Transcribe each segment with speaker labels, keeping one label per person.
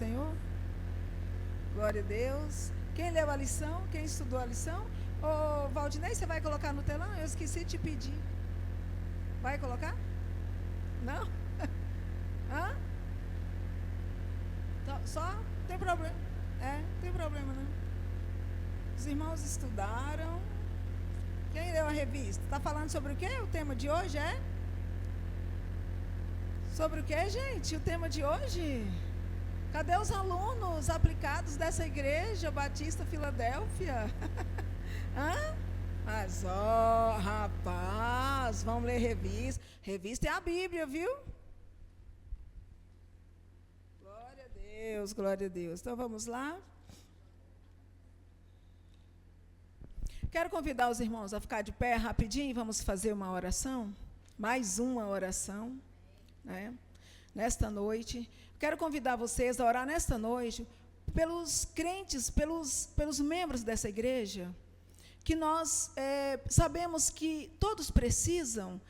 Speaker 1: Senhor? Glória a Deus. Quem leu a lição? Quem estudou a lição? Ô, Valdinei, você vai colocar no telão? Eu esqueci de te pedir. Vai colocar? Não? Hã? Só? Tem problema. Não tem problema não. Os irmãos estudaram. Quem leu a revista? Está falando sobre o quê? O tema de hoje é? Sobre o quê, gente? O tema de hoje? Cadê os alunos aplicados dessa igreja Batista Filadélfia? Hã? Mas, rapaz, vamos ler revista. Revista é a Bíblia, viu? Glória a Deus, glória a Deus. Então, vamos lá. Quero convidar os irmãos a ficar de pé rapidinho e vamos fazer uma oração. Mais uma oração, né? Nesta noite. Quero convidar vocês a orar nesta noite pelos crentes, pelos membros dessa igreja, que nós sabemos que todos precisam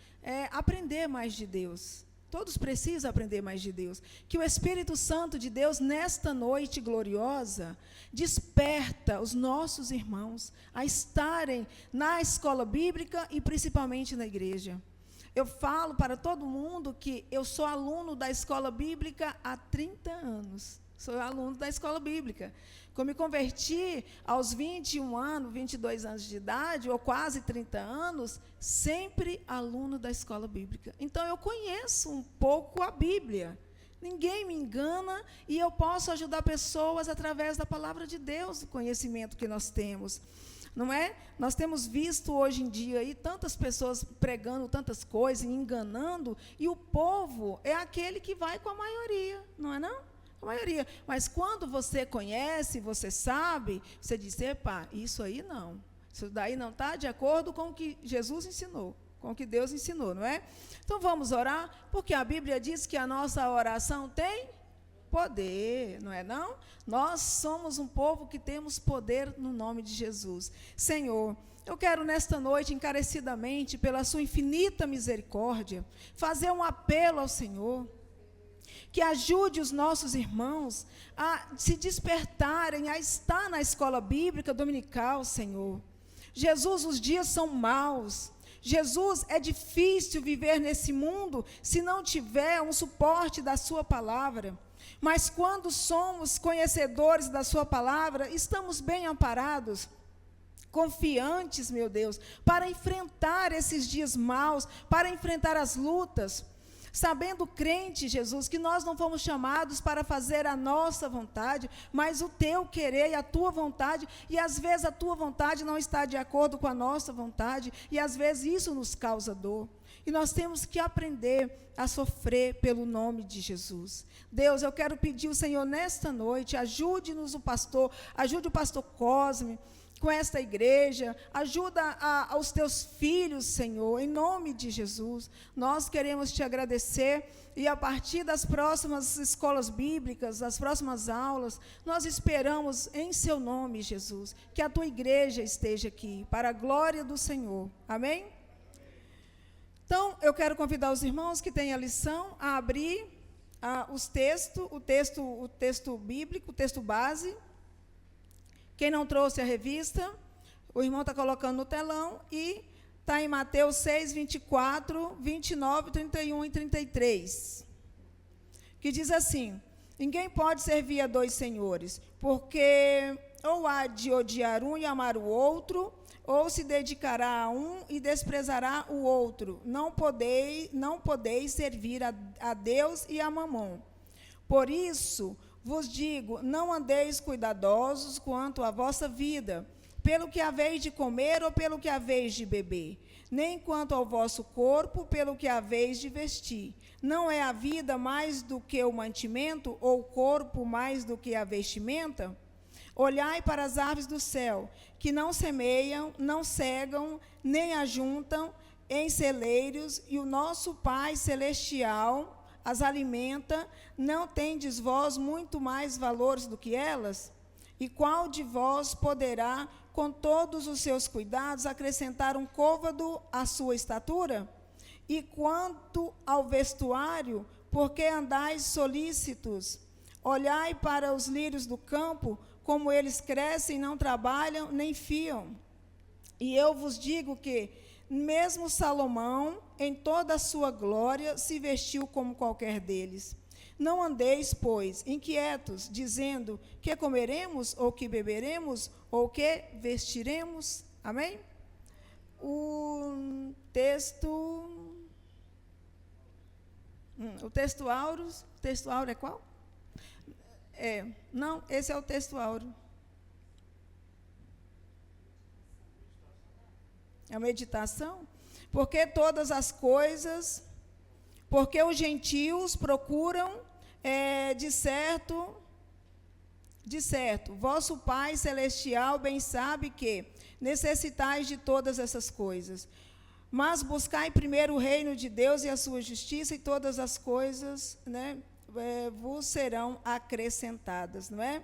Speaker 1: aprender mais de Deus. Todos precisam aprender mais de Deus. Que o Espírito Santo de Deus, nesta noite gloriosa, desperta os nossos irmãos a estarem na escola bíblica e principalmente na igreja. Eu falo para todo mundo que eu sou aluno da escola bíblica há 30 anos. Sou aluno da escola bíblica. Quando me converti aos 21 anos, 22 anos de idade, ou quase 30 anos, sempre aluno da escola bíblica. Então, eu conheço um pouco a Bíblia. Ninguém me engana e eu posso ajudar pessoas através da palavra de Deus, o conhecimento que nós temos. Não é? Nós temos visto hoje em dia aí tantas pessoas pregando tantas coisas, enganando, e o povo é aquele que vai com a maioria, não é não? A maioria. Mas quando você conhece, você sabe, você diz, epa, isso aí não. Isso daí não está de acordo com o que Jesus ensinou, com o que Deus ensinou, não é? Então vamos orar, porque a Bíblia diz que a nossa oração tem poder, não é não? Nós somos um povo que temos poder no nome de Jesus. Senhor, eu quero nesta noite, encarecidamente, pela sua infinita misericórdia, fazer um apelo ao Senhor, que ajude os nossos irmãos a se despertarem, a estar na escola bíblica dominical, Senhor. Jesus, os dias são maus. Jesus, é difícil viver nesse mundo se não tiver um suporte da sua palavra. Mas quando somos conhecedores da sua palavra, estamos bem amparados, confiantes, meu Deus, para enfrentar esses dias maus, para enfrentar as lutas, sabendo, crente, Jesus, que nós não fomos chamados para fazer a nossa vontade, mas o teu querer e a tua vontade, e às vezes a tua vontade não está de acordo com a nossa vontade, e às vezes isso nos causa dor. E nós temos que aprender a sofrer pelo nome de Jesus. Deus, eu quero pedir ao Senhor nesta noite, ajude-nos o pastor, ajude o pastor Cosme com esta igreja, ajuda aos teus filhos, Senhor, em nome de Jesus. Nós queremos te agradecer e a partir das próximas escolas bíblicas, das próximas aulas, nós esperamos em seu nome, Jesus, que a tua igreja esteja aqui, para a glória do Senhor. Amém? Então, eu quero convidar os irmãos que têm a lição a abrir o texto bíblico, o texto base. Quem não trouxe a revista, o irmão está colocando no telão, e está em Mateus 6, 24, 29, 31 e 33, que diz assim, ninguém pode servir a dois senhores, porque ou há de odiar um e amar o outro, ou se dedicará a um e desprezará o outro. Não podeis servir a Deus e a Mamom. Por isso vos digo, não andeis cuidadosos quanto à vossa vida, pelo que haveis de comer ou pelo que haveis de beber, nem quanto ao vosso corpo, pelo que haveis de vestir. Não é a vida mais do que o mantimento, ou o corpo mais do que a vestimenta? Olhai para as aves do céu, que não semeiam, não cegam, nem ajuntam em celeiros, e o nosso Pai Celestial as alimenta. Não tendes vós muito mais valores do que elas? E qual de vós poderá, com todos os seus cuidados, acrescentar um côvado à sua estatura? E quanto ao vestuário, por que andais solícitos? Olhai para os lírios do campo, como eles crescem, não trabalham, nem fiam. E eu vos digo que, mesmo Salomão, em toda a sua glória, se vestiu como qualquer deles. Não andeis, pois, inquietos, dizendo, que comeremos, ou que beberemos, ou que vestiremos. Amém? O texto áureo é qual? Não, esse é o texto áureo. A meditação? Porque todas as coisas, porque os gentios procuram, de certo, vosso Pai Celestial bem sabe que necessitais de todas essas coisas. Mas buscai primeiro o reino de Deus e a sua justiça, e todas as coisas, né, vos serão acrescentadas, não é?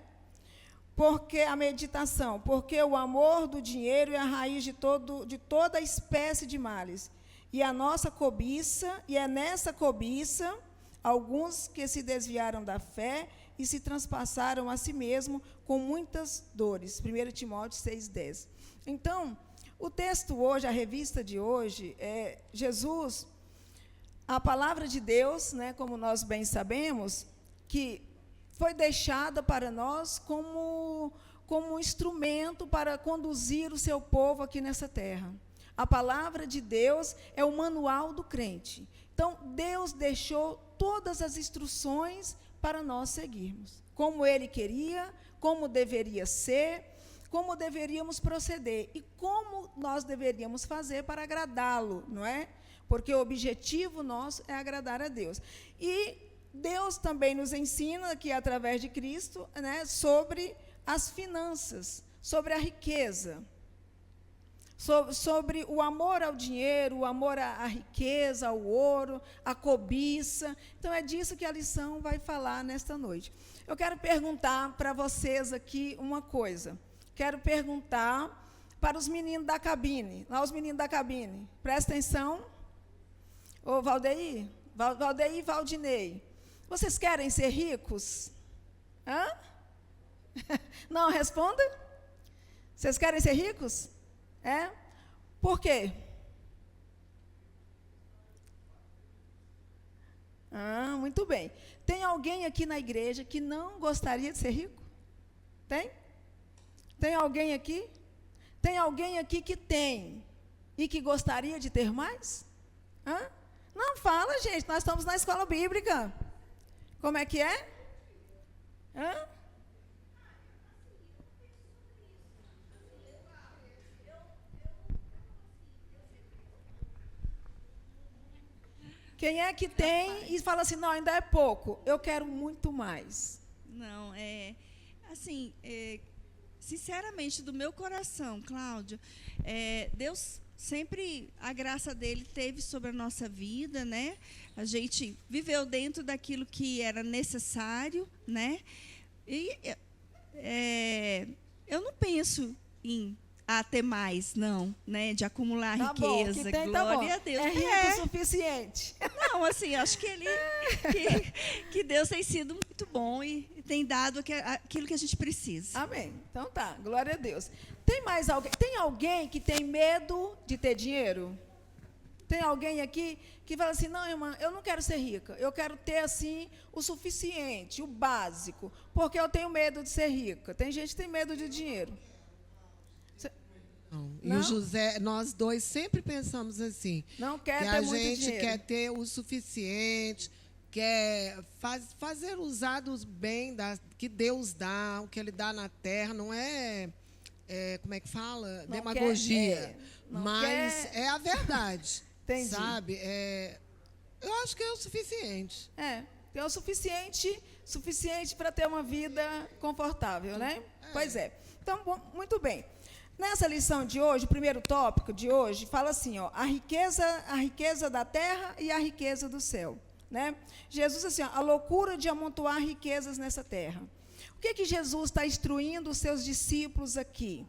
Speaker 1: Porque a meditação, porque o amor do dinheiro é a raiz de toda espécie de males. E a nossa cobiça, e é nessa cobiça, alguns que se desviaram da fé e se transpassaram a si mesmo com muitas dores. 1 Timóteo 6,10. Então, o texto hoje, a revista de hoje, Jesus, a palavra de Deus, né, como nós bem sabemos, que foi deixada para nós como instrumento para conduzir o seu povo aqui nessa terra. A palavra de Deus é o manual do crente. Então, Deus deixou todas as instruções para nós seguirmos. Como Ele queria, como deveria ser, como deveríamos proceder e como nós deveríamos fazer para agradá-lo, não é? Porque o objetivo nosso é agradar a Deus. E Deus também nos ensina, aqui através de Cristo, né, sobre as finanças, sobre a riqueza, sobre o amor ao dinheiro, o amor à riqueza, ao ouro, à cobiça. Então, é disso que a lição vai falar nesta noite. Eu quero perguntar para vocês aqui uma coisa. Quero perguntar para os meninos da cabine. Lá os meninos da cabine. Presta atenção. Ô, Valdeir e Valdinei. Vocês querem ser ricos? Hã? Não, responda. Vocês querem ser ricos? Por quê? Muito bem. Tem alguém aqui na igreja que não gostaria de ser rico? Tem? Tem alguém aqui? Tem alguém aqui que tem e que gostaria de ter mais? Não fala, gente, nós estamos na escola bíblica. Como é que é? Quem é que tem e fala assim, não, ainda é pouco, eu quero muito mais?
Speaker 2: Não, assim, sinceramente, do meu coração, Cláudio, Deus sempre, a graça dele teve sobre a nossa vida, né? A gente viveu dentro daquilo que era necessário, né? E eu não penso em ter mais, não, né? De acumular riqueza,
Speaker 1: bom, que tem,
Speaker 2: glória
Speaker 1: tá
Speaker 2: a Deus.
Speaker 1: É rico o suficiente.
Speaker 2: Não, assim, acho que que Deus tem sido muito bom e tem dado aquilo que a gente precisa.
Speaker 1: Amém. Então tá, glória a Deus. Tem mais alguém? Tem alguém que tem medo de ter dinheiro? Tem alguém aqui que fala assim, não, irmã, eu não quero ser rica, eu quero ter, assim, o suficiente, o básico, porque eu tenho medo de ser rica. Tem gente que tem medo de dinheiro.
Speaker 3: E o José, nós dois sempre pensamos assim,
Speaker 1: não quer
Speaker 3: que
Speaker 1: ter
Speaker 3: a
Speaker 1: muito
Speaker 3: gente
Speaker 1: dinheiro.
Speaker 3: Quer ter o suficiente, quer fazer usar dos bens que Deus dá, o que Ele dá na terra, não é como é que fala?
Speaker 1: Não
Speaker 3: demagogia, mas
Speaker 1: quer...
Speaker 3: é a verdade.
Speaker 1: Entendi.
Speaker 3: Sabe? Eu acho que é o suficiente.
Speaker 1: É o suficiente para ter uma vida confortável, né? Pois é. Então, bom, muito bem. Nessa lição de hoje, o primeiro tópico de hoje, fala assim, ó, a riqueza da terra e a riqueza do céu. Né? Jesus, assim, ó, a loucura de amontoar riquezas nessa terra. O que Jesus está instruindo os seus discípulos aqui?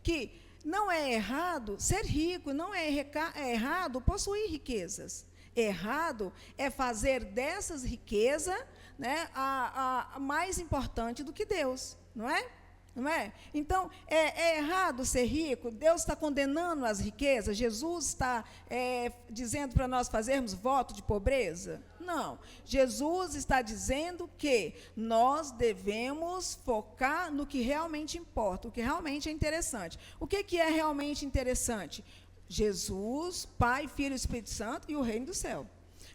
Speaker 1: Que não é errado ser rico, não é errado possuir riquezas. Errado é fazer dessas riquezas né, a mais importante do que Deus, não é? Não é? Então, é errado ser rico? Deus está condenando as riquezas? Jesus está dizendo para nós fazermos voto de pobreza? Não. Jesus está dizendo que nós devemos focar no que realmente importa, o que realmente é interessante. O que é realmente interessante? Jesus, Pai, Filho e Espírito Santo e o reino do céu.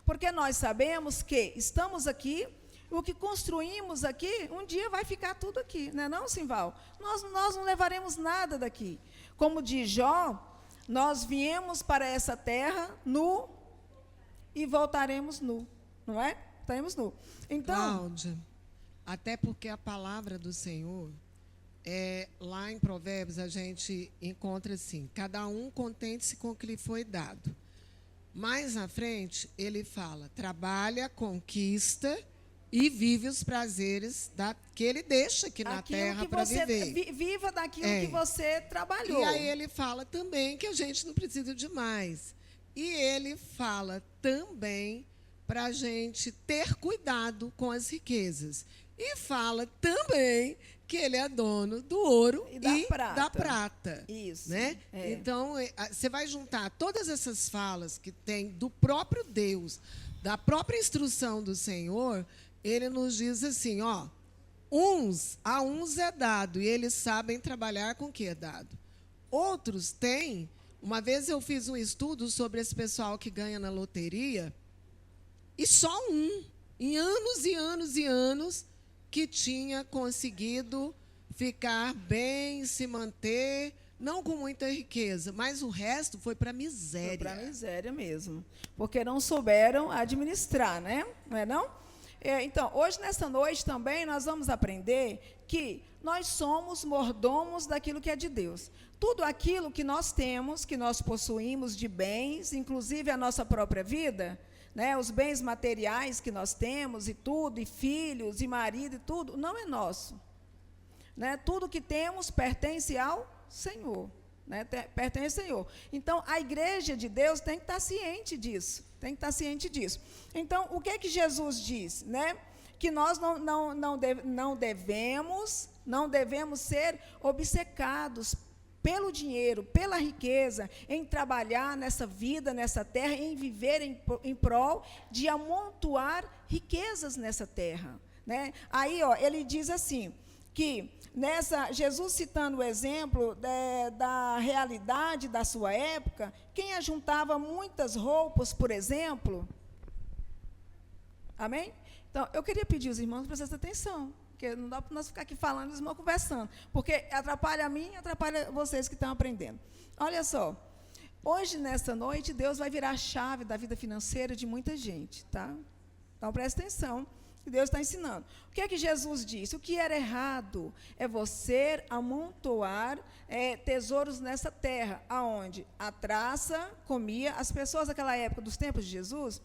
Speaker 1: Porque nós sabemos que estamos aqui, o que construímos aqui, um dia vai ficar tudo aqui, não é não, Simval? Nós não levaremos nada daqui. Como diz Jó, nós viemos para essa terra nu e voltaremos nu, não é? Estaremos nu. Então,
Speaker 3: Cláudia, até porque a palavra do Senhor, lá em Provérbios, a gente encontra assim, cada um contente-se com o que lhe foi dado. Mais na frente, ele fala, trabalha, conquista e vive os prazeres que ele deixa aqui na terra para viver.
Speaker 1: Viva daquilo que você trabalhou.
Speaker 3: E aí ele fala também que a gente não precisa de mais. E ele fala também para a gente ter cuidado com as riquezas. E fala também que ele é dono do ouro e da prata.
Speaker 1: Isso.
Speaker 3: Né? Então, você vai juntar todas essas falas que tem do próprio Deus, da própria instrução do Senhor, ele nos diz assim, ó, a uns é dado e eles sabem trabalhar com o que é dado. Outros têm. Uma vez eu fiz um estudo sobre esse pessoal que ganha na loteria e só em anos e anos e anos, que tinha conseguido ficar bem, se manter, não com muita riqueza, mas o resto foi para a miséria.
Speaker 1: Foi para a miséria mesmo, porque não souberam administrar, né? Não é não? Então, hoje, nessa noite também, nós vamos aprender que nós somos mordomos daquilo que é de Deus. Tudo aquilo que nós temos, que nós possuímos de bens, inclusive a nossa própria vida, né, os bens materiais que nós temos e tudo, e filhos, e marido, e tudo, não é nosso. Né? Tudo que temos pertence ao Senhor. Né? Pertence ao Senhor. Então, a igreja de Deus tem que estar ciente disso. Tem que estar ciente disso. Então, o que Jesus diz? Né? Que nós não devemos ser obcecados pelo dinheiro, pela riqueza, em trabalhar nessa vida, nessa terra, em viver em prol de amontoar riquezas nessa terra. Né? Aí, ó, ele diz assim, que Jesus citando o exemplo da realidade da sua época, quem ajuntava muitas roupas, por exemplo, amém? Então, eu queria pedir aos irmãos para prestar atenção, porque não dá para nós ficar aqui falando, eles vão conversando, porque atrapalha a mim e atrapalha vocês que estão aprendendo. Olha só, hoje, nesta noite, Deus vai virar a chave da vida financeira de muita gente, tá? Então, presta atenção, que Deus está ensinando. O que é que Jesus disse? O que era errado é você amontoar tesouros nessa terra, aonde a traça comia. As pessoas daquela época, dos tempos de Jesus,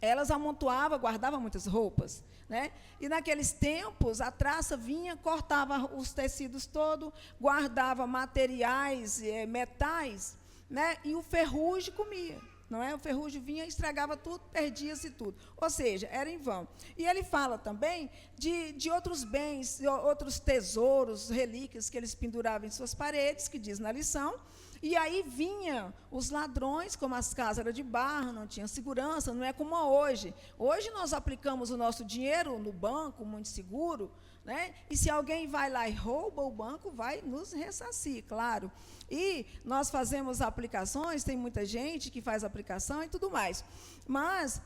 Speaker 1: elas amontoavam, guardavam muitas roupas, né? E naqueles tempos, a traça vinha, cortava os tecidos todos, guardava materiais, metais, né? E o ferrugem comia. Não é? O ferrugem vinha, estragava tudo, perdia-se tudo. Ou seja, era em vão. E ele fala também de outros bens, outros tesouros, relíquias que eles penduravam em suas paredes, que diz na lição. E aí vinham os ladrões, como as casas eram de barro, não tinha segurança, não é como hoje. Hoje nós aplicamos o nosso dinheiro no banco, muito seguro, né? E se alguém vai lá e rouba, o banco vai nos ressarcir, claro. E nós fazemos aplicações, tem muita gente que faz aplicação e tudo mais. Mas,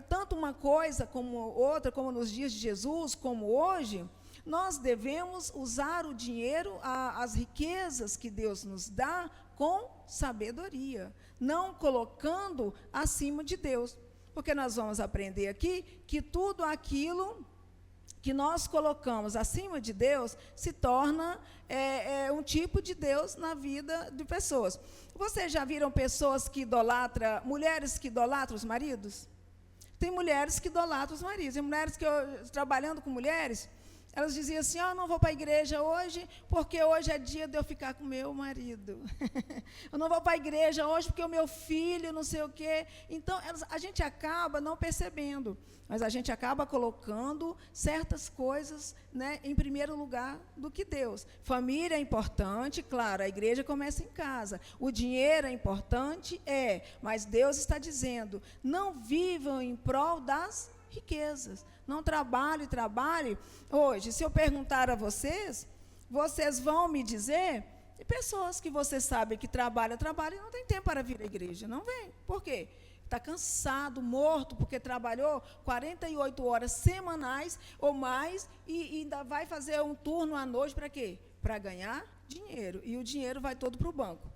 Speaker 1: tanto uma coisa como outra, como nos dias de Jesus, como hoje, nós devemos usar o dinheiro, as riquezas que Deus nos dá, com sabedoria, não colocando acima de Deus. Porque nós vamos aprender aqui que tudo aquilo que nós colocamos acima de Deus se torna um tipo de Deus na vida de pessoas. Vocês já viram pessoas que idolatram, mulheres que idolatram os maridos? Tem mulheres que idolatram os maridos. Tem mulheres que, trabalhando com mulheres, Elas diziam assim, não vou para a igreja hoje, porque hoje é dia de eu ficar com meu marido. Eu não vou para a igreja hoje, porque o meu filho, não sei o quê. Então, a gente acaba não percebendo, mas a gente acaba colocando certas coisas, né, em primeiro lugar do que Deus. Família é importante, claro, a igreja começa em casa. O dinheiro é importante, mas Deus está dizendo, não vivam em prol das riquezas. Não trabalhe. Hoje, se eu perguntar a vocês, vocês vão me dizer, e pessoas que vocês sabem que trabalham e não tem tempo para vir à igreja, não vem. Por quê? Está cansado, morto, porque trabalhou 48 horas semanais ou mais e ainda vai fazer um turno à noite para quê? Para ganhar dinheiro. E o dinheiro vai todo para o banco.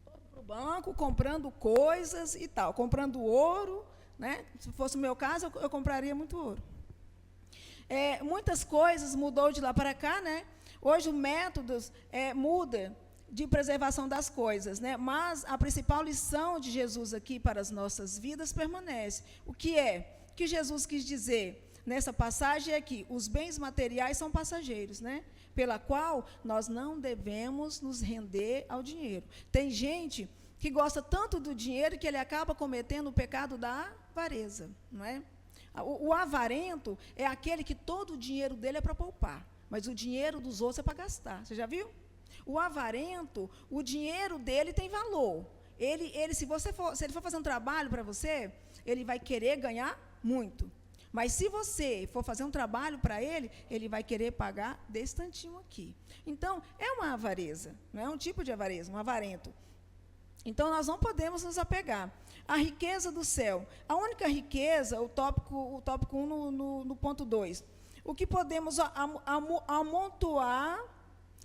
Speaker 1: Todo para o banco, comprando coisas e tal, comprando ouro. Né? Se fosse o meu caso, eu compraria muito ouro. Muitas coisas mudou de lá para cá, né? Hoje o método muda de preservação das coisas, né? Mas a principal lição de Jesus aqui para as nossas vidas permanece. O que é? O que Jesus quis dizer nessa passagem é que os bens materiais são passageiros, né? Pela qual nós não devemos nos render ao dinheiro. Tem gente que gosta tanto do dinheiro que ele acaba cometendo o pecado da avareza, não é? O avarento é aquele que todo o dinheiro dele é para poupar, mas o dinheiro dos outros é para gastar. Você já viu? O avarento, o dinheiro dele tem valor. Se ele for fazer um trabalho para você, ele vai querer ganhar muito. Mas se você for fazer um trabalho para ele vai querer pagar desse tantinho aqui. Então, é uma avareza, não é um tipo de avareza, um avarento. Então, nós não podemos nos apegar. A riqueza do céu. A única riqueza, o tópico 1 no ponto 2. O que podemos amontoar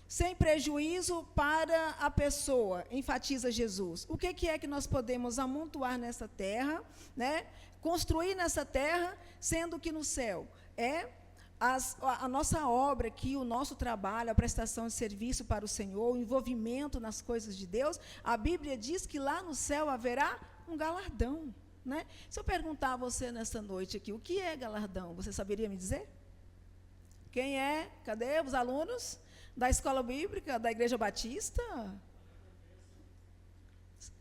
Speaker 1: sem prejuízo para a pessoa, enfatiza Jesus. O que é que nós podemos amontoar nessa terra, né? Construir nessa terra, sendo que no céu a nossa obra aqui, o nosso trabalho, a prestação de serviço para o Senhor, o envolvimento nas coisas de Deus, a Bíblia diz que lá no céu haverá um galardão, né? Se eu perguntar a você nessa noite aqui, o que é galardão? Você saberia me dizer? Quem é? Cadê os alunos da Escola Bíblica, da Igreja Batista?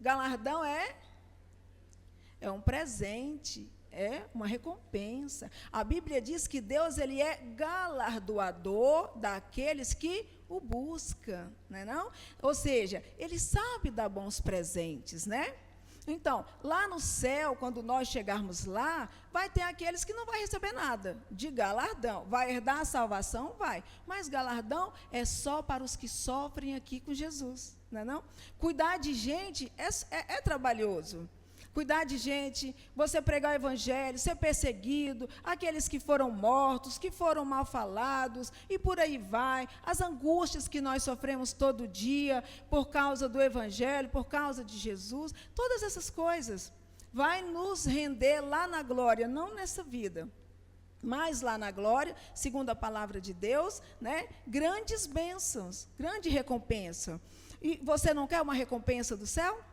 Speaker 1: Galardão é um presente, é uma recompensa. A Bíblia diz que Deus ele é galardoador daqueles que o buscam, não é não? Ou seja, ele sabe dar bons presentes, né? Então, lá no céu, quando nós chegarmos lá, vai ter aqueles que não vão receber nada de galardão. Vai herdar a salvação? Vai. Mas galardão é só para os que sofrem aqui com Jesus, não é não? Cuidar de gente é trabalhoso. Cuidar de gente, você pregar o evangelho, ser perseguido, aqueles que foram mortos, que foram mal falados, e por aí vai, as angústias que nós sofremos todo dia, por causa do evangelho, por causa de Jesus, todas essas coisas, vai nos render lá na glória, não nessa vida, mas lá na glória, segundo a palavra de Deus, né, grandes bênçãos, grande recompensa. E você não quer uma recompensa do céu?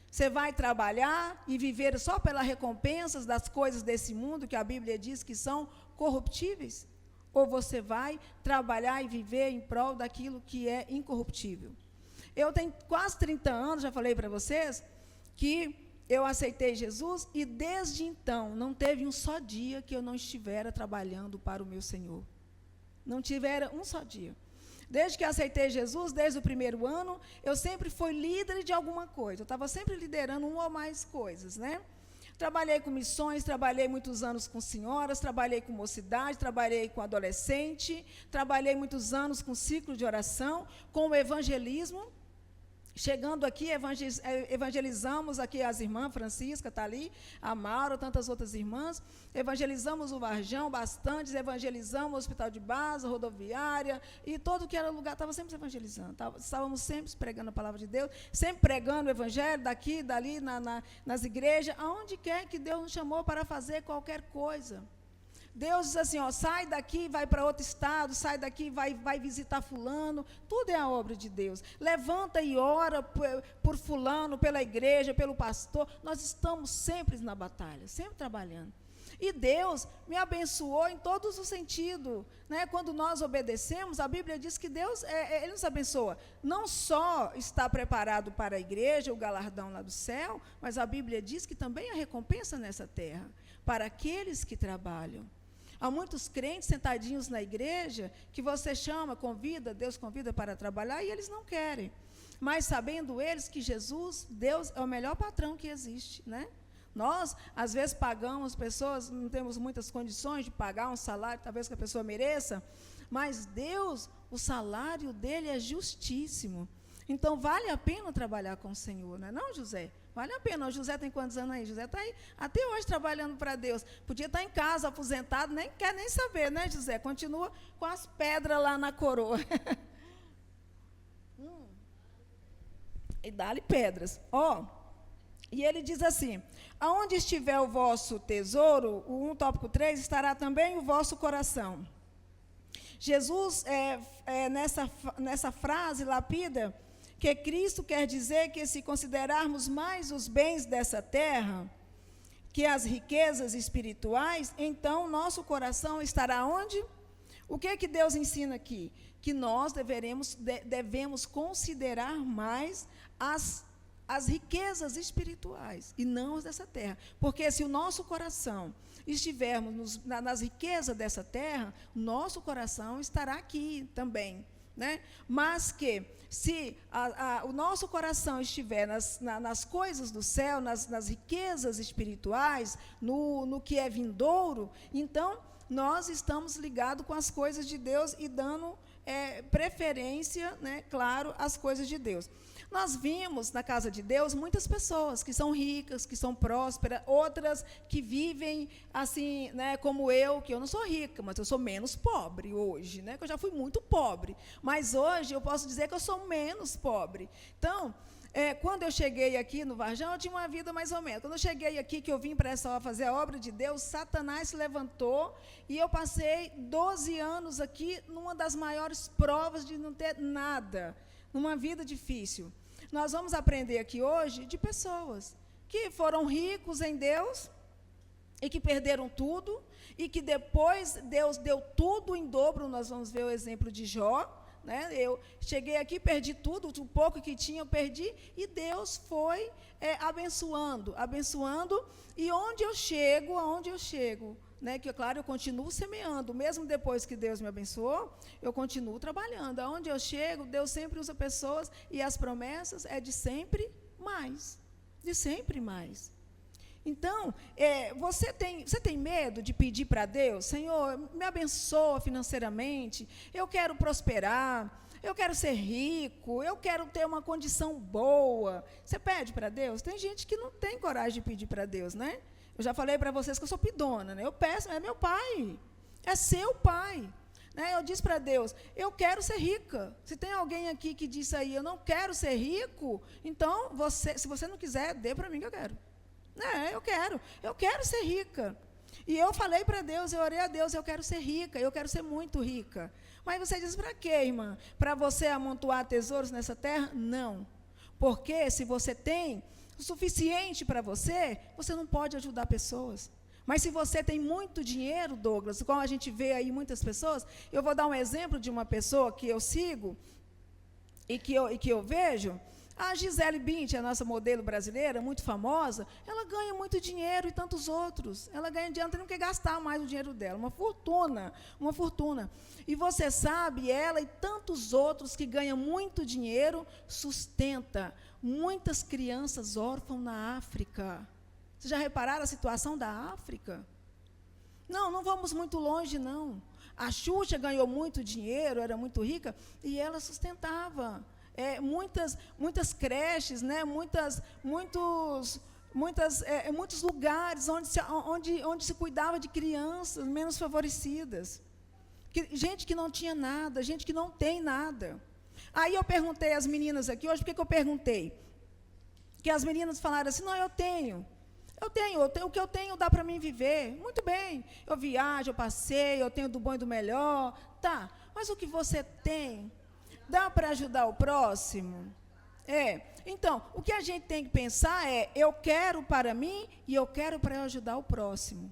Speaker 1: Você vai trabalhar e viver só pelas recompensas das coisas desse mundo, que a Bíblia diz que são corruptíveis? Ou você vai trabalhar e viver em prol daquilo que é incorruptível? Eu tenho quase 30 anos, já falei para vocês, que eu aceitei Jesus e desde então não teve um só dia que eu não estivera trabalhando para o meu Senhor. Não tivera um só dia. Desde que aceitei Jesus, desde o primeiro ano, eu sempre fui líder de alguma coisa. Eu estava sempre liderando uma ou mais coisas, né? Trabalhei com missões, trabalhei muitos anos com senhoras, trabalhei com mocidade, trabalhei com adolescente, trabalhei muitos anos com ciclo de oração, com o evangelismo. Chegando aqui, evangelizamos aqui as irmãs, Francisca está ali, a Maura, tantas outras irmãs, evangelizamos o Varjão bastante, evangelizamos o Hospital de Base, a rodoviária, e todo que era lugar, estava sempre evangelizando, estávamos sempre pregando a palavra de Deus, sempre pregando o evangelho, daqui, dali, nas igrejas, aonde quer que Deus nos chamou para fazer qualquer coisa. Deus diz assim, sai daqui, vai para outro estado, sai daqui, vai visitar fulano, tudo é a obra de Deus. Levanta e ora por fulano, pela igreja, pelo pastor, nós estamos sempre na batalha, sempre trabalhando. E Deus me abençoou em todos os sentidos. Né? Quando nós obedecemos, a Bíblia diz que Deus, Ele nos abençoa. Não só está preparado para a igreja, o galardão lá do céu, mas a Bíblia diz que também há recompensa nessa terra, para aqueles que trabalham. Há muitos crentes sentadinhos na igreja, que você chama, convida, Deus convida para trabalhar, e eles não querem. Mas sabendo eles que Jesus, Deus, é o melhor patrão que existe, né? Nós, às vezes, pagamos pessoas, não temos muitas condições de pagar um salário, talvez que a pessoa mereça, mas Deus, o salário dele é justíssimo. Então, vale a pena trabalhar com o Senhor, não é não, José? Vale a pena. O José tem quantos anos aí? José está aí até hoje trabalhando para Deus. Podia estar em casa, aposentado, nem quer nem saber, né, José? Continua com as pedras lá na coroa. E dá-lhe pedras. E ele diz assim, aonde estiver o vosso tesouro, o 1 tópico 3, estará também o vosso coração. Jesus, nessa frase, lapida, que Cristo quer dizer que se considerarmos mais os bens dessa terra, que as riquezas espirituais, então nosso coração estará onde? O que é que Deus ensina aqui? Que nós devemos considerar mais as riquezas espirituais e não as dessa terra. Porque se o nosso coração estivermos nas riquezas dessa terra, nosso coração estará aqui também. Né? Mas que se o nosso coração estiver nas coisas do céu, nas riquezas espirituais, no que é vindouro, então nós estamos ligados com as coisas de Deus e dando preferência, né, claro, às coisas de Deus. Nós vimos na casa de Deus muitas pessoas que são ricas, que são prósperas, outras que vivem assim, né, como eu, que eu não sou rica, mas eu sou menos pobre hoje, né, que eu já fui muito pobre, mas hoje eu posso dizer que eu sou menos pobre. Então, quando eu cheguei aqui no Varjão, eu tinha uma vida mais ou menos. Quando eu cheguei aqui, que eu vim para essa hora fazer a obra de Deus, Satanás se levantou e eu passei 12 anos aqui numa das maiores provas de não ter nada, numa vida difícil. Nós vamos aprender aqui hoje de pessoas que foram ricos em Deus e que perderam tudo e que depois Deus deu tudo em dobro. Nós vamos ver o exemplo de Jó. Né? Eu cheguei aqui, perdi tudo, o pouco que tinha eu perdi, e Deus foi abençoando, e onde eu chego, né? Que claro, eu continuo semeando, mesmo depois que Deus me abençoou, eu continuo trabalhando, aonde eu chego, Deus sempre usa pessoas, e as promessas é de sempre mais. Então, você tem medo de pedir para Deus, Senhor, me abençoa financeiramente, eu quero prosperar, eu quero ser rico, eu quero ter uma condição boa. Você pede para Deus? Tem gente que não tem coragem de pedir para Deus, né? Eu já falei para vocês que eu sou pidona, né? Eu peço, é meu pai, é seu pai. Né? Eu disse para Deus, eu quero ser rica. Se tem alguém aqui que disse aí, eu não quero ser rico, então, se você não quiser, dê para mim que eu quero. Eu quero ser rica. E eu falei para Deus, eu orei a Deus, eu quero ser rica, eu quero ser muito rica. Mas você diz, para quê, irmã? Para você amontoar tesouros nessa terra? Não. Porque se você tem o suficiente para você não pode ajudar pessoas. Mas se você tem muito dinheiro, Douglas, como a gente vê aí muitas pessoas, eu vou dar um exemplo de uma pessoa que eu sigo e que eu vejo. A Gisele Bündchen, a nossa modelo brasileira, muito famosa, ela ganha muito dinheiro e tantos outros. Ela ganha dinheiro, não tem que gastar mais o dinheiro dela. Uma fortuna. E você sabe, ela e tantos outros que ganham muito dinheiro, sustenta muitas crianças órfãs na África. Vocês já repararam a situação da África? Não vamos muito longe, não. A Xuxa ganhou muito dinheiro, era muito rica, e ela sustentava muitas creches, né, muitos lugares onde se cuidava de crianças menos favorecidas. Gente que não tinha nada, gente que não tem nada. Aí eu perguntei às meninas aqui, hoje, por que eu perguntei? Que as meninas falaram assim, não, eu tenho, o que eu tenho dá para mim viver. Muito bem, eu viajo, eu passeio, eu tenho do bom e do melhor, tá, mas o que você tem dá para ajudar o próximo? Então, o que a gente tem que pensar eu quero para mim e eu quero para ajudar o próximo.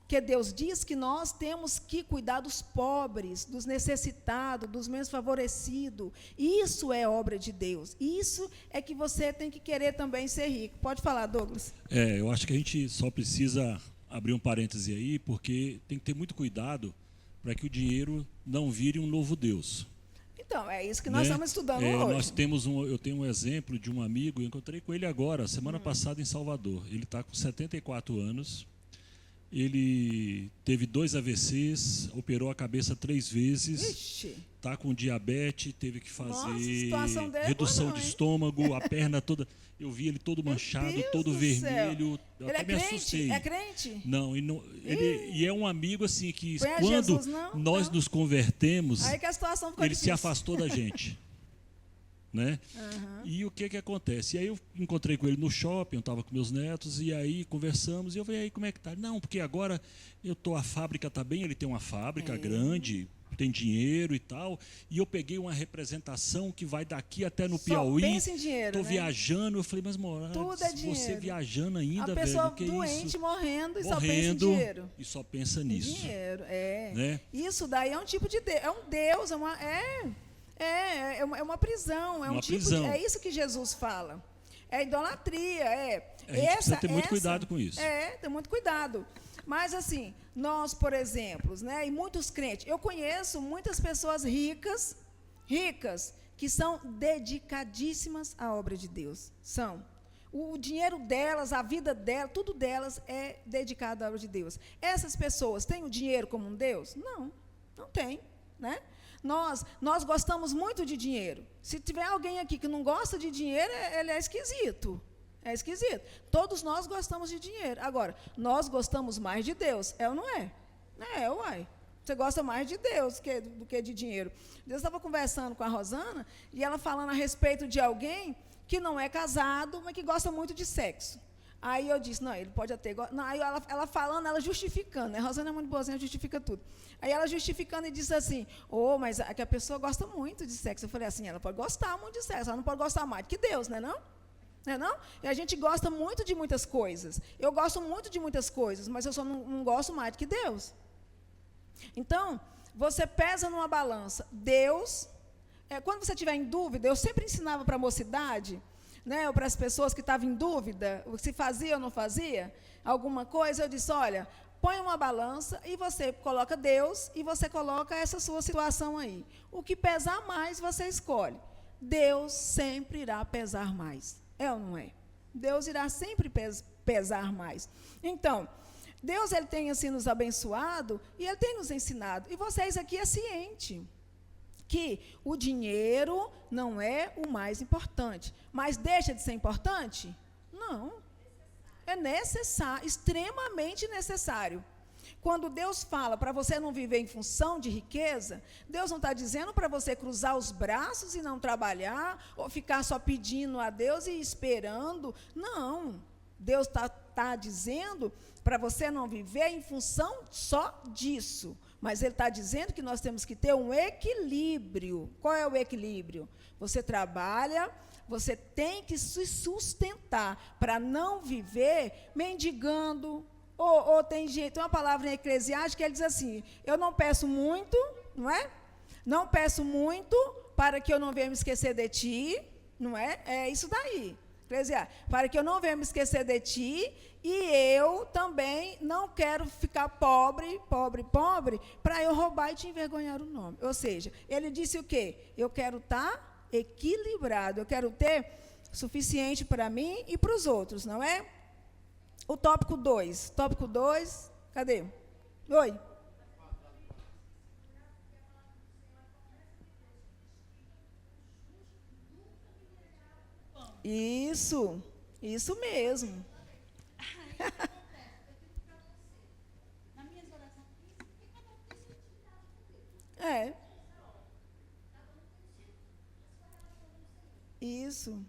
Speaker 1: Que Deus diz que nós temos que cuidar dos pobres, dos necessitados, dos menos favorecidos. Isso é obra de Deus. Isso é que você tem que querer também ser rico. Pode falar, Douglas.
Speaker 4: Eu acho que a gente só precisa abrir um parêntese aí, porque tem que ter muito cuidado para que o dinheiro não vire um novo Deus.
Speaker 1: Então, é isso que nós estamos estudando hoje.
Speaker 4: Eu tenho um exemplo de um amigo, eu encontrei com ele agora, semana passada em Salvador. Ele está com 74 anos. Ele teve 2 AVCs, operou a cabeça 3 vezes, está com diabetes, teve que fazer redução de estômago, a perna toda. Eu vi ele todo manchado, todo vermelho. Eu
Speaker 1: ele
Speaker 4: até me assustei.
Speaker 1: É crente?
Speaker 4: Não, e é um amigo assim que
Speaker 1: Foi
Speaker 4: quando
Speaker 1: Jesus,
Speaker 4: nós nos convertemos,
Speaker 1: aí que a situação ficou
Speaker 4: ele
Speaker 1: difícil.
Speaker 4: se afastou da gente. Né? E o que acontece? E aí eu encontrei com ele no shopping, eu estava com meus netos, e aí conversamos, e eu falei, aí como é que tá? Não, porque agora a fábrica está bem, ele tem uma fábrica grande, tem dinheiro e tal, e eu peguei uma representação que vai daqui até no Piauí.
Speaker 1: Pensa em dinheiro,
Speaker 4: tô viajando, eu falei, mas Moraes, você viajando ainda,
Speaker 1: a pessoa
Speaker 4: velho, que
Speaker 1: doente,
Speaker 4: isso?
Speaker 1: Morrendo só pensa em dinheiro.
Speaker 4: E só pensa nisso.
Speaker 1: Dinheiro,
Speaker 4: né?
Speaker 1: Isso daí é um tipo de Deus, é um Deus, é uma prisão, é um tipo
Speaker 4: prisão.
Speaker 1: É isso que Jesus fala. É idolatria,
Speaker 4: A gente precisa ter muito cuidado com isso.
Speaker 1: Tem muito cuidado. Mas assim, nós, por exemplo, né, e muitos crentes, eu conheço muitas pessoas ricas, que são dedicadíssimas à obra de Deus. São. O dinheiro delas, a vida delas, tudo delas é dedicado à obra de Deus. Essas pessoas têm o dinheiro como um Deus? Não, não tem, né? Nós gostamos muito de dinheiro. Se tiver alguém aqui que não gosta de dinheiro, ele é esquisito. É esquisito. Todos nós gostamos de dinheiro. Agora, nós gostamos mais de Deus. É ou não é? Uai. Você gosta mais de Deus do que de dinheiro. Deus estava conversando com a Rosana e ela falando a respeito de alguém que não é casado, mas que gosta muito de sexo. Aí eu disse, não, ele pode até... Aí ela falando, ela justificando, né? A Rosana é muito boazinha, justifica tudo. Aí ela justificando e disse assim, mas é que a pessoa gosta muito de sexo. Eu falei assim, ela pode gostar muito de sexo, ela não pode gostar mais do que Deus, né não? Não? E a gente gosta muito de muitas coisas. Eu gosto muito de muitas coisas, mas eu só não gosto mais do que Deus. Então, você pesa numa balança. Deus, quando você estiver em dúvida, eu sempre ensinava para a mocidade... Né, ou para as pessoas que estavam em dúvida, se fazia ou não fazia alguma coisa, eu disse, olha, põe uma balança e você coloca Deus e você coloca essa sua situação aí. O que pesar mais, você escolhe. Deus sempre irá pesar mais. É ou não é? Deus irá sempre pesar mais. Então, Deus ele tem assim nos abençoado e Ele tem nos ensinado. E vocês aqui é ciente que o dinheiro não é o mais importante. Mas deixa de ser importante? Não. É necessário, extremamente necessário. Quando Deus fala para você não viver em função de riqueza, Deus não está dizendo para você cruzar os braços e não trabalhar, ou ficar só pedindo a Deus e esperando. Não. Deus está dizendo para você não viver em função só disso. Mas Ele está dizendo que nós temos que ter um equilíbrio. Qual é o equilíbrio? Você trabalha, você tem que se sustentar para não viver mendigando. Ou tem uma palavra em Eclesiastes que ele diz assim, eu não peço muito, não é? Não peço muito para que eu não venha me esquecer de ti, não é? É isso daí. Eclesiastes, para que eu não venha me esquecer de ti, e eu também não quero ficar pobre, para eu roubar e te envergonhar o nome. Ou seja, ele disse o quê? Eu quero estar equilibrado, eu quero ter suficiente para mim e para os outros, não é? O tópico 2. Tópico 2, cadê? Oi. Isso mesmo. Isso.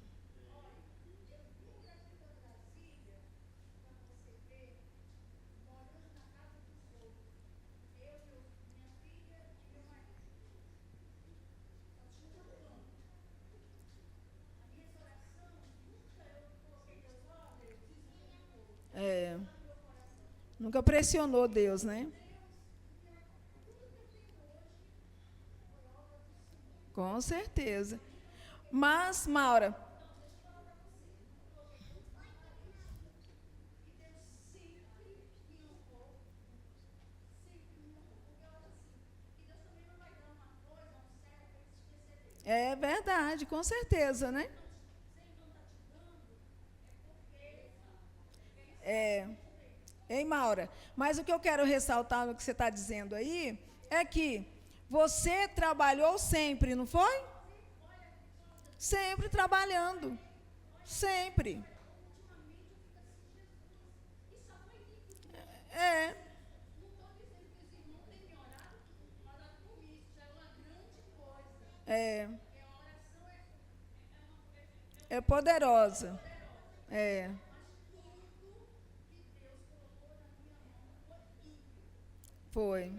Speaker 1: Nunca pressionou Deus, né? Com certeza. Mas, Maura, é verdade, com certeza, né? É. Hein, Maura? Mas o que eu quero ressaltar no que você está dizendo aí é que você trabalhou sempre, não foi? Sempre trabalhando. Sempre. É. É. É poderosa. É. Foi.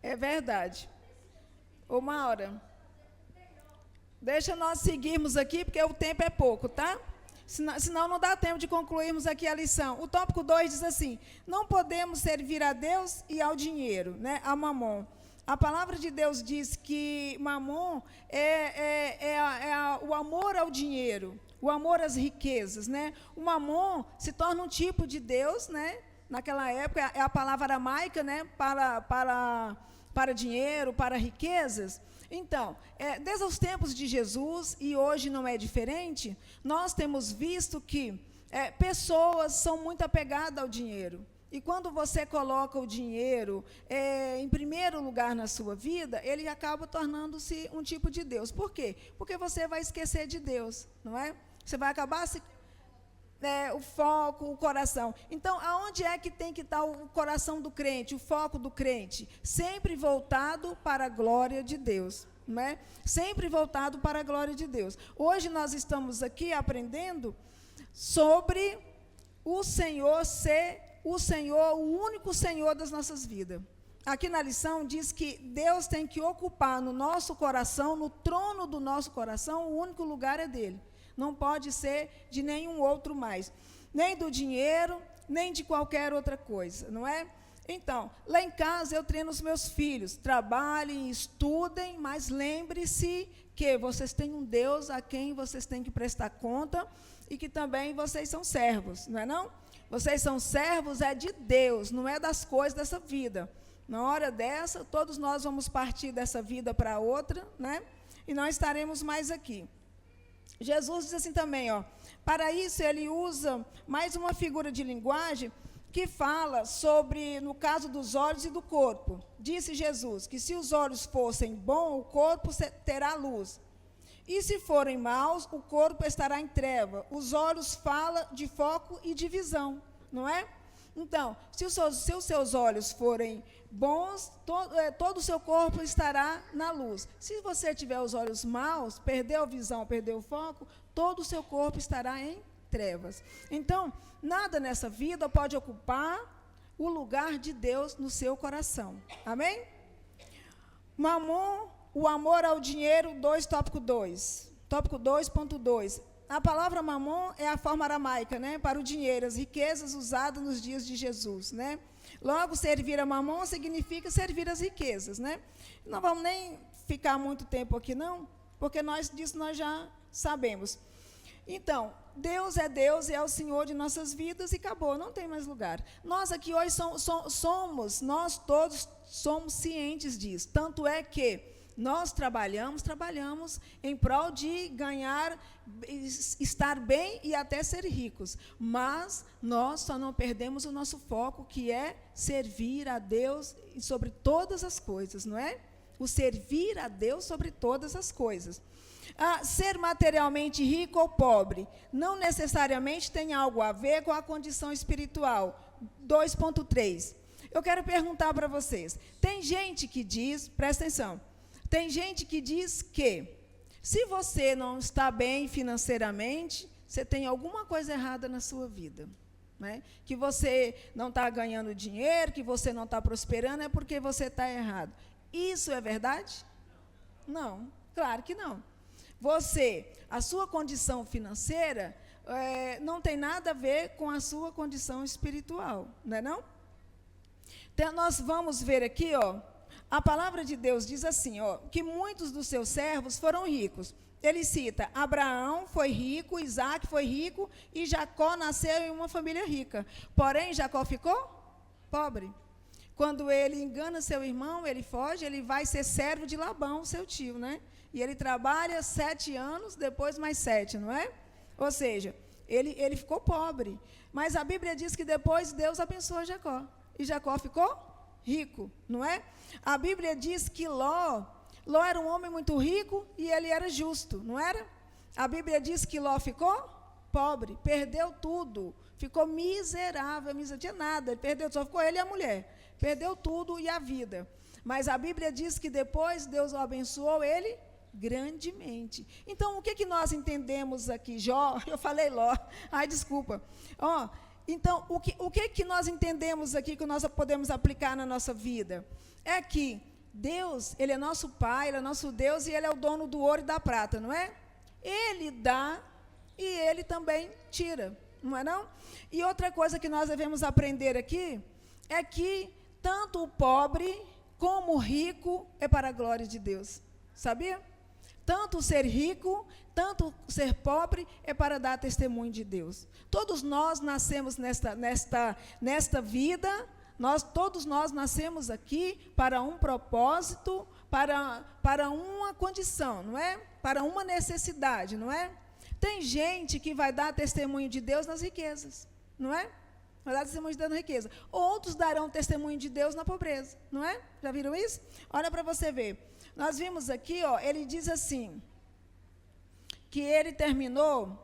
Speaker 1: É verdade. Ô, Maura, deixa nós seguirmos aqui, porque o tempo é pouco, tá? Senão não dá tempo de concluirmos aqui a lição. O tópico 2 diz assim: não podemos servir a Deus e ao dinheiro, né, a mamon. A palavra de Deus diz que mamon o amor ao dinheiro, o amor às riquezas, né? O mamon se torna um tipo de Deus, né? Naquela época, é a palavra aramaica, né? Para dinheiro, para riquezas. Então, desde os tempos de Jesus, e hoje não é diferente, nós temos visto que pessoas são muito apegadas ao dinheiro. E quando você coloca o dinheiro em primeiro lugar na sua vida, ele acaba tornando-se um tipo de Deus. Por quê? Porque você vai esquecer de Deus, não é? Você vai acabar o foco, o coração. Então, aonde é que tem que estar o coração do crente, o foco do crente? Sempre voltado para a glória de Deus, não é? Sempre voltado para a glória de Deus. Hoje nós estamos aqui aprendendo sobre o Senhor ser o único Senhor das nossas vidas. Aqui na lição diz que Deus tem que ocupar no nosso coração, no trono do nosso coração, o único lugar é dele. Não pode ser de nenhum outro mais. Nem do dinheiro, nem de qualquer outra coisa, não é? Então, lá em casa eu treino os meus filhos. Trabalhem, estudem, mas lembre-se que vocês têm um Deus a quem vocês têm que prestar conta e que também vocês são servos, não é não? Vocês são servos de Deus, não é das coisas dessa vida. Na hora dessa, todos nós vamos partir dessa vida para outra, né? E não estaremos mais aqui. Jesus diz assim também, ó, para isso ele usa mais uma figura de linguagem que fala sobre, no caso dos olhos e do corpo. Disse Jesus que se os olhos fossem bons, o corpo terá luz. E se forem maus, o corpo estará em treva. Os olhos falam de foco e de visão, não é? Então, se os seus olhos forem bons, todo o seu corpo estará na luz. Se você tiver os olhos maus, perdeu a visão, perdeu o foco, todo o seu corpo estará em trevas. Então, nada nessa vida pode ocupar o lugar de Deus no seu coração. Amém? Mamon, o amor ao dinheiro, tópico 2. Tópico 2.2. A palavra mamon é a forma aramaica, né, para o dinheiro, as riquezas usadas nos dias de Jesus, né? Logo, servir a mamon significa servir as riquezas, né? Não vamos nem ficar muito tempo aqui, não, porque disso nós já sabemos. Então, Deus é o Senhor de nossas vidas e acabou, não tem mais lugar. Nós aqui hoje nós todos somos cientes disso. Tanto é que nós trabalhamos em prol de ganhar, estar bem e até ser ricos. Mas nós só não perdemos o nosso foco, que é servir a Deus sobre todas as coisas, não é? O servir a Deus sobre todas as coisas. Ser materialmente rico ou pobre não necessariamente tem algo a ver com a condição espiritual. 2.3. Eu quero perguntar para vocês. Tem gente que diz, presta atenção, tem gente que diz que se você não está bem financeiramente, você tem alguma coisa errada na sua vida. né? Que você não está ganhando dinheiro, que você não está prosperando, é porque você está errado. Isso é verdade? Não, claro que não. A sua condição financeira não tem nada a ver com a sua condição espiritual, não é não? Então, nós vamos ver aqui, ó, a palavra de Deus diz assim, ó, que muitos dos seus servos foram ricos. Ele cita, Abraão foi rico, Isaac foi rico e Jacó nasceu em uma família rica. Porém, Jacó ficou pobre. Quando ele engana seu irmão, ele foge, ele vai ser servo de Labão, seu tio, né? E ele trabalha 7 anos, depois mais 7, não é? Ou seja, ele ficou pobre. Mas a Bíblia diz que depois Deus abençoou Jacó. E Jacó ficou rico, não é? A Bíblia diz que Ló era um homem muito rico e ele era justo, não era? A Bíblia diz que Ló ficou pobre, perdeu tudo, ficou miserável, não tinha nada, perdeu, só ficou ele e a mulher. Perdeu tudo e a vida. Mas a Bíblia diz que depois Deus o abençoou ele grandemente. Então, o que nós entendemos aqui? Jó, eu falei Ló, ai, desculpa. Então, o que nós entendemos aqui que nós podemos aplicar na nossa vida? É que Deus, Ele é nosso Pai, Ele é nosso Deus e Ele é o dono do ouro e da prata, não é? Ele dá e Ele também tira, não é não? E outra coisa que nós devemos aprender aqui é que tanto o pobre como o rico é para a glória de Deus, sabia? Tanto ser rico, tanto ser pobre é para dar testemunho de Deus. Todos nós nascemos nesta vida, todos nós nascemos aqui para um propósito, para uma condição, não é? Para uma necessidade, não é? Tem gente que vai dar testemunho de Deus nas riquezas, não é? Vai dar testemunho de Deus na riqueza. Outros darão testemunho de Deus na pobreza, não é? Já viram isso? Olha para você ver. Nós vimos aqui, ó, ele diz assim, que ele terminou,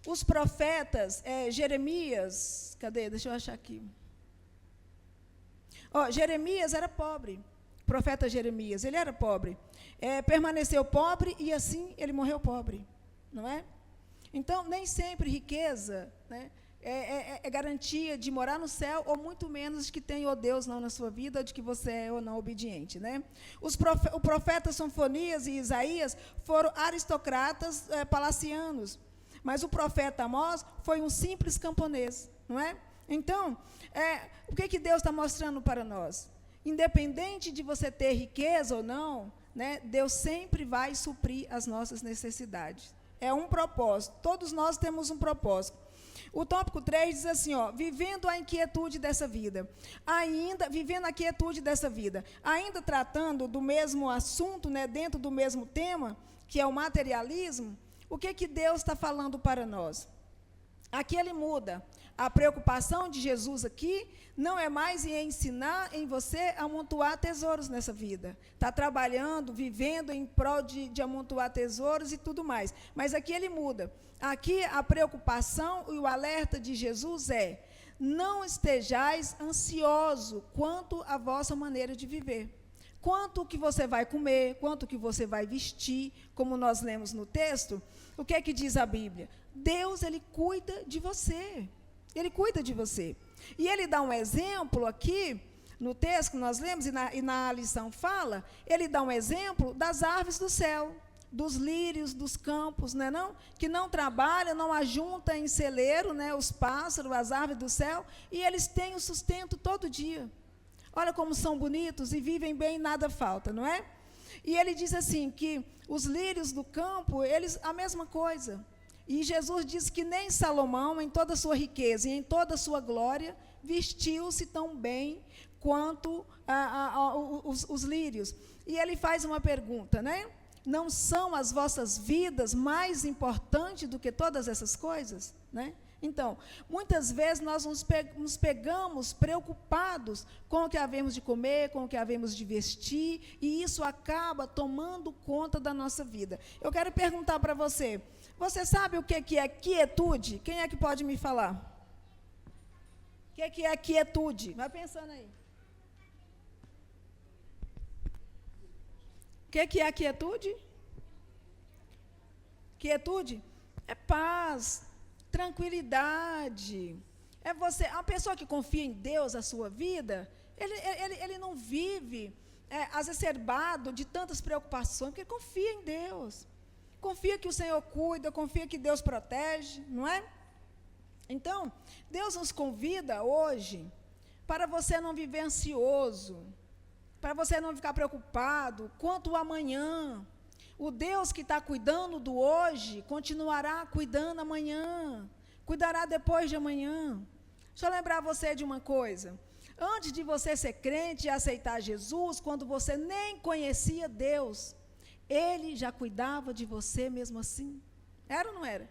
Speaker 1: os profetas, Jeremias, cadê? Deixa eu achar aqui. Jeremias era pobre, profeta Jeremias, ele era pobre. Permaneceu pobre e assim ele morreu pobre, não é? Então, nem sempre riqueza, né, é garantia de morar no céu, ou muito menos de que tem o Deus não na sua vida, ou de que você é ou não obediente, né? O profeta Sofonias e Isaías foram aristocratas palacianos, mas o profeta Amós foi um simples camponês, não é? Então, o que Deus está mostrando para nós? Independente de você ter riqueza ou não, né, Deus sempre vai suprir as nossas necessidades. É um propósito, todos nós temos um propósito. O tópico 3 diz assim, ó, vivendo a inquietude dessa vida, vivendo a quietude dessa vida, ainda tratando do mesmo assunto, né, dentro do mesmo tema, que é o materialismo, o que Deus está falando para nós? Aqui ele muda. A preocupação de Jesus aqui não é mais em ensinar em você a amontoar tesouros nessa vida. Está trabalhando, vivendo em prol de amontoar tesouros e tudo mais. Mas aqui ele muda. Aqui a preocupação e o alerta de Jesus é: não estejais ansioso quanto à vossa maneira de viver. Quanto que você vai comer, quanto que você vai vestir, como nós lemos no texto, o que é que diz a Bíblia? Deus, Ele cuida de você. Ele cuida de você. E Ele dá um exemplo aqui, no texto que nós lemos, e na lição fala, Ele dá um exemplo das aves do céu, dos lírios dos campos, né, não? Que não trabalham, não ajuntam em celeiro, né, os pássaros, as aves do céu, e eles têm o sustento todo dia. Olha como são bonitos e vivem bem, nada falta, não é? E ele diz assim, que os lírios do campo, eles, a mesma coisa. E Jesus diz que nem Salomão, em toda a sua riqueza e em toda a sua glória, vestiu-se tão bem quanto os lírios. E ele faz uma pergunta, né? Não são as vossas vidas mais importantes do que todas essas coisas, né? Então, muitas vezes nós nos pegamos preocupados com o que havemos de comer, com o que havemos de vestir, e isso acaba tomando conta da nossa vida. Eu quero perguntar para você, você sabe o que é quietude? Quem é que pode me falar? O que é quietude? Vai pensando aí. O que é a quietude? Quietude é paz, tranquilidade, É você, a pessoa que confia em Deus, a sua vida, ele não vive exacerbado de tantas preocupações, porque ele confia em Deus. Confia que o Senhor cuida, confia que Deus protege, não é? Então, Deus nos convida hoje para você não viver ansioso, para você não ficar preocupado quanto ao amanhã. O Deus que está cuidando do hoje, continuará cuidando amanhã, cuidará depois de amanhã. Deixa eu lembrar você de uma coisa. Antes de você ser crente e aceitar Jesus, quando você nem conhecia Deus, Ele já cuidava de você mesmo assim. Era ou não era?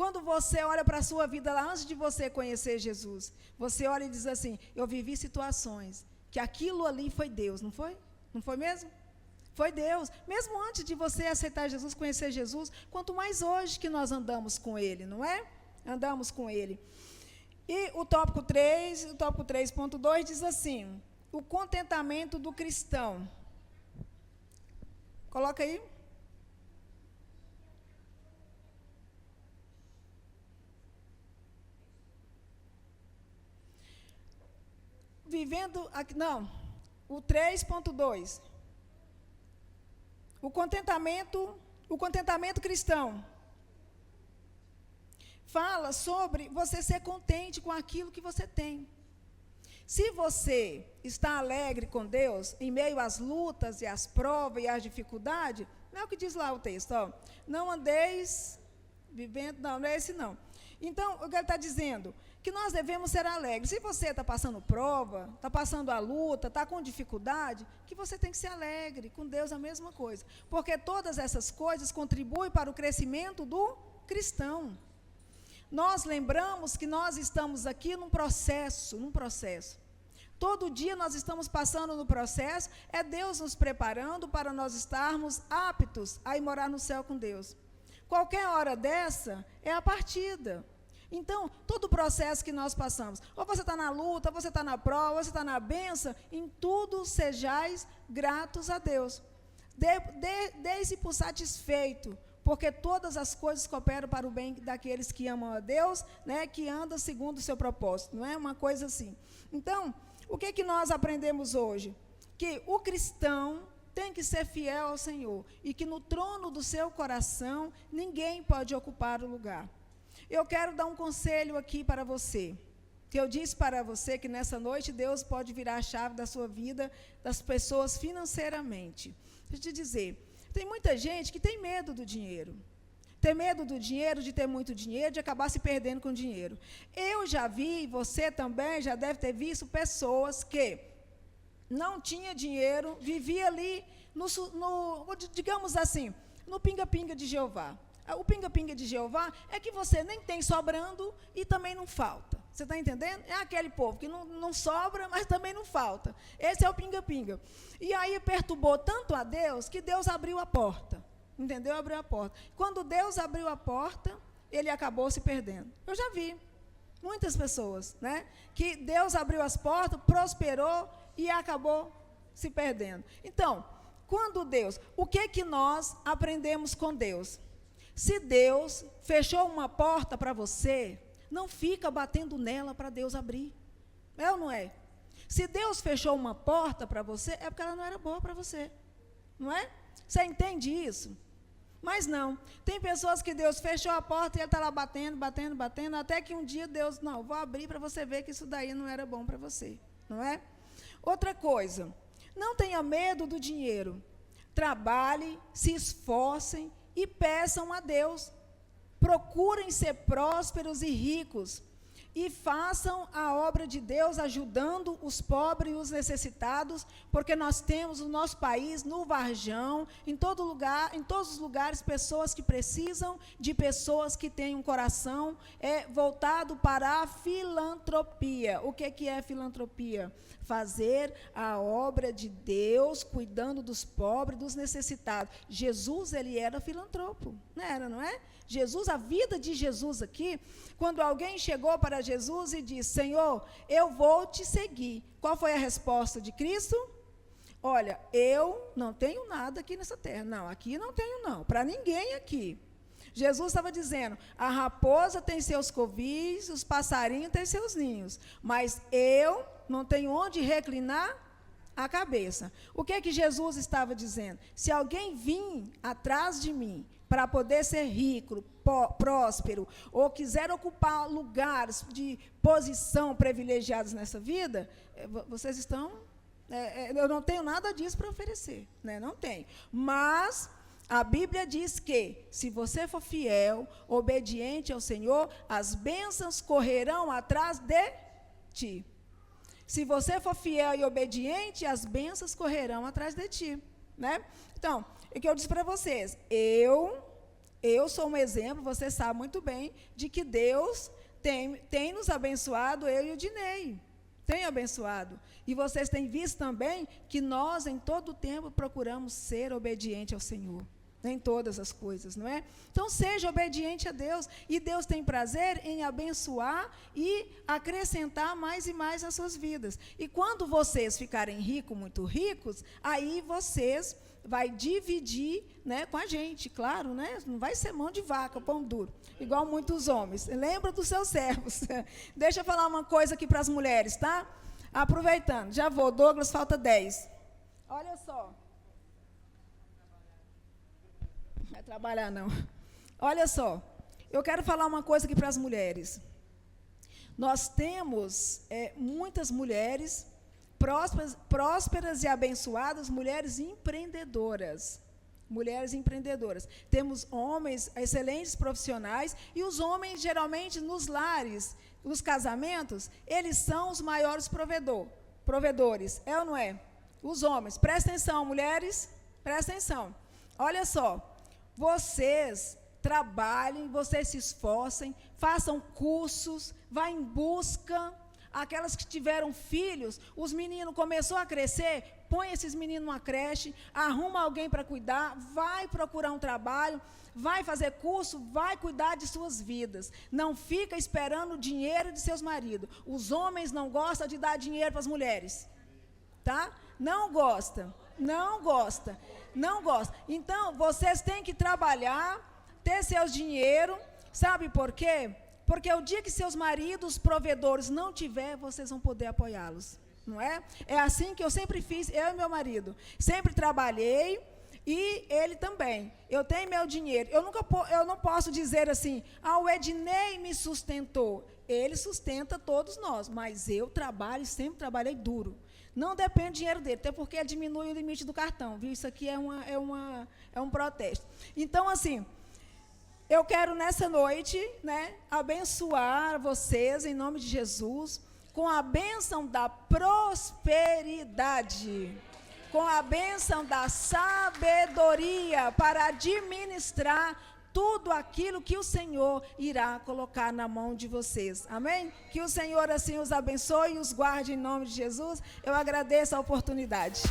Speaker 1: Quando você olha para a sua vida lá, antes de você conhecer Jesus, você olha e diz assim, eu vivi situações, que aquilo ali foi Deus, não foi? Não foi mesmo? Foi Deus. Mesmo antes de você aceitar Jesus, conhecer Jesus, quanto mais hoje que nós andamos com Ele, não é? Andamos com Ele. E o tópico 3.2 diz assim, o contentamento do cristão. Coloca aí. Vivendo aqui, não, o 3.2. O contentamento cristão fala sobre você ser contente com aquilo que você tem. Se você está alegre com Deus, em meio às lutas e às provas e às dificuldades, não é o que diz lá o texto, ó, não andeis vivendo, não é esse não. Então, o que ele está dizendo? Que nós devemos ser alegres. Se você está passando prova, está passando a luta, está com dificuldade, que você tem que ser alegre. Com Deus a mesma coisa. Porque todas essas coisas contribuem para o crescimento do cristão. Nós lembramos que nós estamos aqui num processo. Todo dia nós estamos passando no processo, é Deus nos preparando para nós estarmos aptos a ir morar no céu com Deus. Qualquer hora dessa é a partida. Então, todo o processo que nós passamos, ou você está na luta, ou você está na prova, ou você está na bênção, em tudo sejais gratos a Deus. Dê-se por satisfeito, porque todas as coisas cooperam para o bem daqueles que amam a Deus, né, que andam segundo o seu propósito, não é uma coisa assim. Então, o que nós aprendemos hoje? Que o cristão tem que ser fiel ao Senhor, e que no trono do seu coração, ninguém pode ocupar o lugar. Eu quero dar um conselho aqui para você, que eu disse para você que nessa noite Deus pode virar a chave da sua vida, das pessoas financeiramente. Deixa eu te dizer, tem muita gente que tem medo do dinheiro. Tem medo do dinheiro, de ter muito dinheiro, de acabar se perdendo com o dinheiro. Eu já vi, você também já deve ter visto pessoas que não tinha dinheiro, vivia ali, digamos assim, no pinga-pinga de Jeová. O pinga-pinga de Jeová é que você nem tem sobrando e também não falta. Você está entendendo? É aquele povo que não sobra, mas também não falta. Esse é o pinga-pinga. E aí perturbou tanto a Deus que Deus abriu a porta. Entendeu? Abriu a porta. Quando Deus abriu a porta, ele acabou se perdendo. Eu já vi muitas pessoas, né, que Deus abriu as portas, prosperou e acabou se perdendo. Então, quando Deus, o que nós aprendemos com Deus? Se Deus fechou uma porta para você, não fica batendo nela para Deus abrir. É ou não é? Se Deus fechou uma porta para você, é porque ela não era boa para você. Não é? Você entende isso? Mas não. Tem pessoas que Deus fechou a porta e ele está lá batendo, até que um dia Deus, não, vou abrir para você ver que isso daí não era bom para você. Não é? Outra coisa, não tenha medo do dinheiro. Trabalhe, se esforcem e peçam a Deus. Procurem ser prósperos e ricos e façam a obra de Deus ajudando os pobres e os necessitados, porque nós temos no nosso país, no Varjão, em todo lugar, em todos os lugares, pessoas que precisam de pessoas que têm um coração voltado para a filantropia. O que é filantropia? Fazer a obra de Deus, cuidando dos pobres, dos necessitados. Jesus, ele era filantropo, não era, não é? Jesus, a vida de Jesus aqui, quando alguém chegou para Jesus e disse, Senhor, eu vou te seguir. Qual foi a resposta de Cristo? Olha, eu não tenho nada aqui nessa terra. Não, aqui não tenho não, para ninguém aqui. Jesus estava dizendo, a raposa tem seus covis, os passarinhos têm seus ninhos, mas eu não tenho onde reclinar a cabeça. O que Jesus estava dizendo? Se alguém vir atrás de mim para poder ser rico, próspero, ou quiser ocupar lugares de posição privilegiados nessa vida, vocês estão... eu não tenho nada disso para oferecer, né? Não tenho. Mas a Bíblia diz que, se você for fiel, obediente ao Senhor, as bênçãos correrão atrás de ti. Se você for fiel e obediente, as bênçãos correrão atrás de ti, né? Então, o que eu disse para vocês, eu sou um exemplo, você sabe muito bem, de que Deus tem nos abençoado, eu e o Dinei, tem abençoado. E vocês têm visto também que nós, em todo o tempo, procuramos ser obedientes ao Senhor. Em todas as coisas, não é? Então, seja obediente a Deus. E Deus tem prazer em abençoar e acrescentar mais e mais às suas vidas. E quando vocês ficarem ricos, muito ricos, aí vocês vai dividir, né, com a gente, claro, né? Não vai ser mão de vaca, pão duro, igual muitos homens. Lembra dos seus servos. Deixa eu falar uma coisa aqui para as mulheres, tá? Aproveitando, já vou, Douglas, falta 10. Olha só. Não vai trabalhar, não. Olha só, eu quero falar uma coisa aqui para as mulheres. Nós temos muitas mulheres prósperas e abençoadas, mulheres empreendedoras. Mulheres empreendedoras. Temos homens excelentes profissionais e os homens, geralmente, nos lares, nos casamentos, eles são os maiores provedores. É ou não é? Os homens. Presta atenção, mulheres. Presta atenção. Olha só. Vocês trabalhem, vocês se esforcem, façam cursos, vá em busca. Aquelas que tiveram filhos, os meninos começou a crescer, põe esses meninos numa creche, arruma alguém para cuidar, vai procurar um trabalho, vai fazer curso, vai cuidar de suas vidas. Não fica esperando o dinheiro de seus maridos. Os homens não gostam de dar dinheiro para as mulheres. Tá? Não gosta. Não gosta. Não gosta. Então, vocês têm que trabalhar, ter seus dinheiro. Sabe por quê? Porque o dia que seus maridos, provedores, não tiver, vocês vão poder apoiá-los, não é? É assim que eu sempre fiz, eu e meu marido. Sempre trabalhei e ele também. Eu tenho meu dinheiro. Eu não posso dizer assim, o Ednei me sustentou. Ele sustenta todos nós, mas eu trabalho, sempre trabalhei duro. Não depende do dinheiro dele, até porque ele diminui o limite do cartão, viu? Isso aqui é um protesto. Então, assim... Eu quero, nessa noite, né, abençoar vocês, em nome de Jesus, com a bênção da prosperidade, com a bênção da sabedoria para administrar tudo aquilo que o Senhor irá colocar na mão de vocês. Amém? Que o Senhor assim os abençoe e os guarde em nome de Jesus. Eu agradeço a oportunidade.